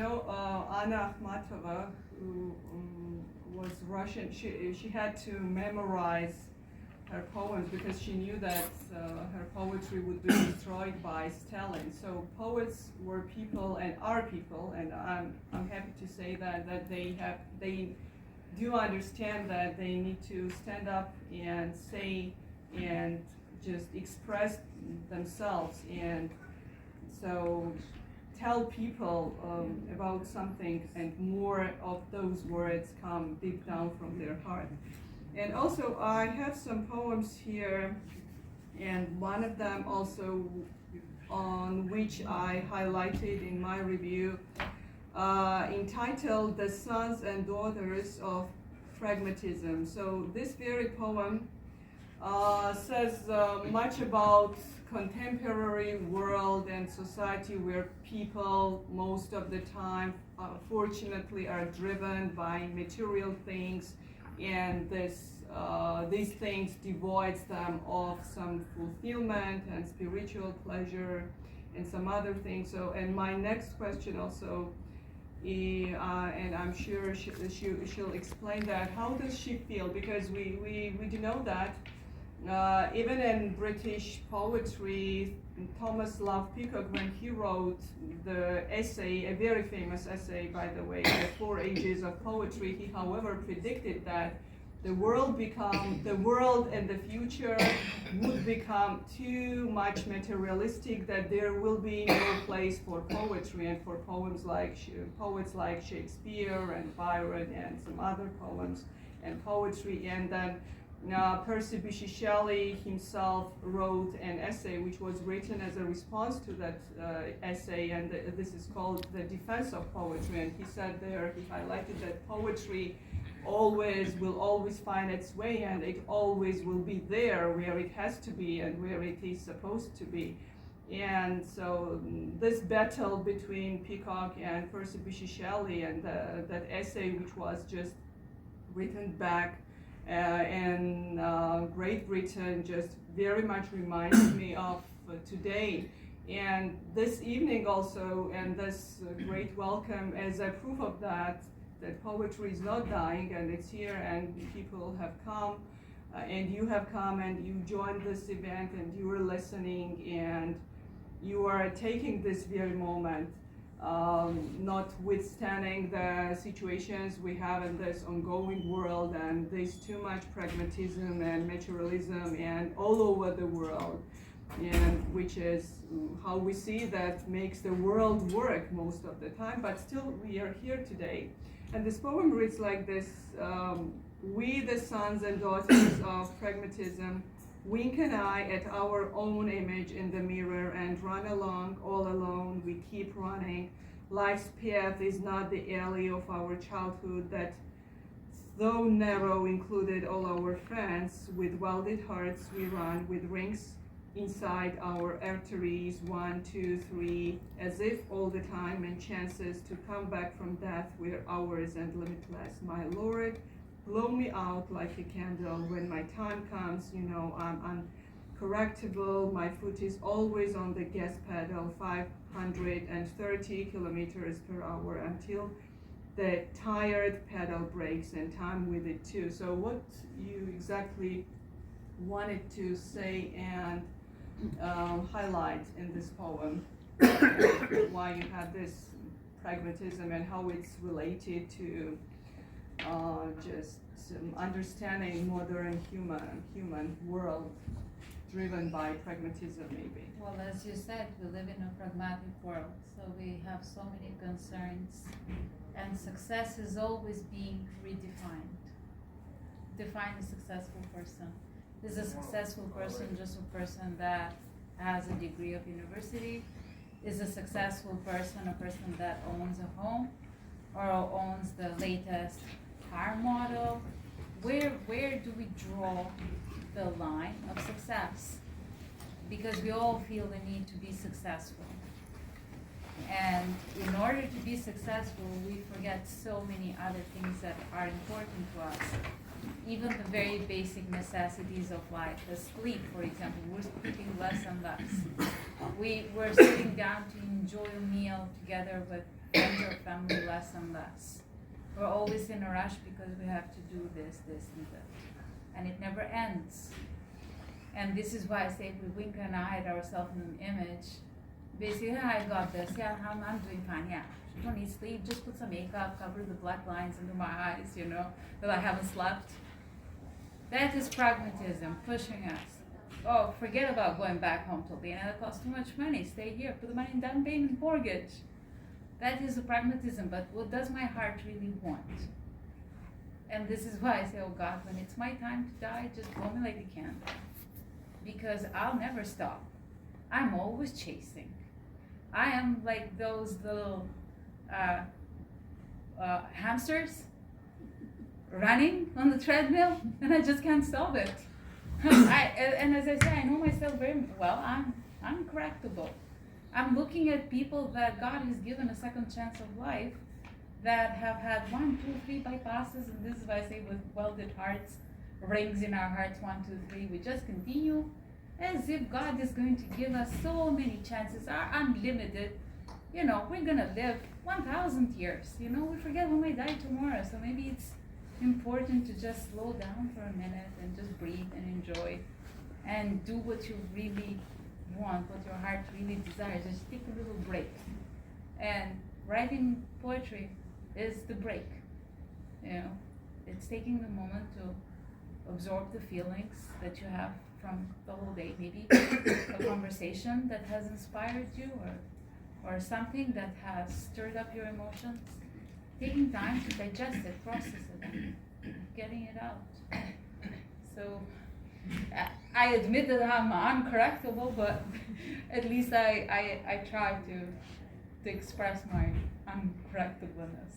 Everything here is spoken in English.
Anna Akhmatova, who was Russian, she had to memorize her poems because she knew that her poetry would be destroyed by Stalin. So poets were people and are people, and I'm happy to say that they do understand that they need to stand up and say and just express themselves, and so tell people about something, and more of those words come deep down from their heart. And also I have some poems here, and one of them also on which I highlighted in my review, entitled The Sons and Daughters of Pragmatism. So this very poem says much about contemporary world and society where people most of the time fortunately are driven by material things, and these things devoids them of some fulfillment and spiritual pleasure and some other things. So, and my next question also, and I'm sure she'll explain that, how does she feel, because we do know that even in British poetry, Thomas Love Peacock, when he wrote the essay, a very famous essay by the way, The 4 Ages of Poetry, he however predicted that the world and the future would become too much materialistic, that there will be no place for poetry and for poets like Shakespeare and Byron and some other poems and poetry. And then Percy Bysshe Shelley himself wrote an essay which was written as a response to that essay, and this is called The Defense of Poetry. And he said there, he highlighted that poetry will always find its way, and it always will be there where it has to be and where it is supposed to be. And so this battle between Peacock and Percy Bysshe Shelley, and that essay which was just written back in Great Britain, just very much reminds me of today. And this evening also, and this great welcome as a proof of that poetry is not dying, and it's here, and people have come, and you have come, and you joined this event, and you are listening, and you are taking this very moment, notwithstanding the situations we have in this ongoing world, and there's too much pragmatism and materialism and all over the world, and which is how we see that makes the world work most of the time, but still we are here today. And this poem reads like this: we, the sons and daughters of pragmatism, wink an eye at our own image in the mirror and run along all alone. We keep running. Life's path is not the alley of our childhood that, though narrow, included all our friends. With welded hearts we run, with rings inside our arteries, 1, 2, 3, as if all the time and chances to come back from death were ours and limitless. My Lord, blow me out like a candle when my time comes. You know I'm uncorrectable. My foot is always on the gas pedal, 530 kilometers per hour, until the tired pedal breaks, and time with it too. So what you exactly wanted to say and highlight in this poem, why you have this pragmatism and how it's related to just understanding modern human world driven by pragmatism, maybe. Well, as you said, we live in a pragmatic world, so we have so many concerns, and success is always being redefined. Define a successful person. Is a successful person just a person that has a degree of university? Is a successful person a person that owns a home or owns the latest car model? Where do we draw the line of success? Because we all feel the need to be successful. And in order to be successful, we forget so many other things that are important to us. Even the very basic necessities of life, the sleep, for example, we're sleeping less and less. We're sitting down to enjoy a meal together with friends or family less and less. We're always in a rush because we have to do this, and that. And it never ends. And this is why I say if we incarnate ourselves in an image, basically, I got this, I'm doing fine, you don't need sleep, just put some makeup, cover the black lines under my eyes, that I haven't slept. That is pragmatism, pushing us. Oh, forget about going back home to Albania, that costs too much money, stay here, put the money in down payment mortgage. That is the pragmatism, but what does my heart really want? And this is why I say, oh God, when it's my time to die, just blow me like a candle. Because I'll never stop. I'm always chasing. I am like those little hamsters running on the treadmill, and I just can't stop it. And as I say, I know myself very well. I'm correctable. I'm looking at people that God has given a second chance of life, that have had 1, 2, 3 bypasses, and this is why I say with welded hearts, rings in our hearts, 1, 2, 3. We just continue as if God is going to give us so many chances, are unlimited. We're gonna live 1,000 years. We forget we might die tomorrow, so maybe it's important to just slow down for a minute and just breathe and enjoy and do what you really want, what your heart really desires. Just take a little break. And writing poetry is the break. It's taking the moment to absorb the feelings that you have from the whole day, maybe a conversation that has inspired you, or something that has stirred up your emotions. Taking time to digest it, process it, and getting it out. So I admit that I'm uncorrectable, but at least I try to express my uncorrectableness.